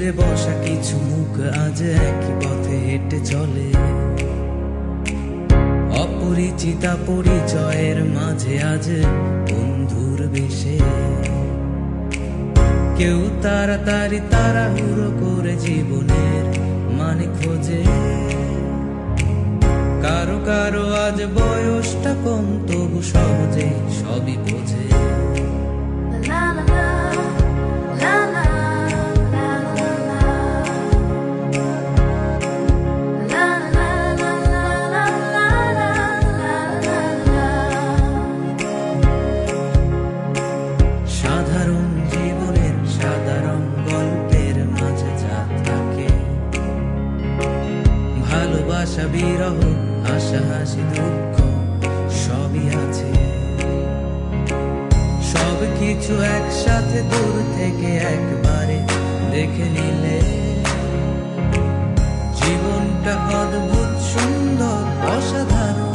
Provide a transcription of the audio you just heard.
ছেড়ে বসা কিছু মুখ আজ একই পথে হেঁটে চলে, অপরিচিতা পরিচয়ের মাঝে আজ বন্ধুর বেশে। কেউ তাড়াতাড়ি তাড়াহুড়ো করে জীবনের মানে খোঁজে, কারো কারো আজ বয়সটা কম তবু সহজে সবই বোঝে। সাধারণ জীবনের সাধারণ গল্পের মাঝে যা থাকে, ভালোবাসা বিরহ হাসা হাসি দুঃখ সবই আছে। সব কিছু একসাথে দূর থেকে একবারে দেখে নিলে জীবনটা অদ্ভুত সুন্দর অসাধারণ।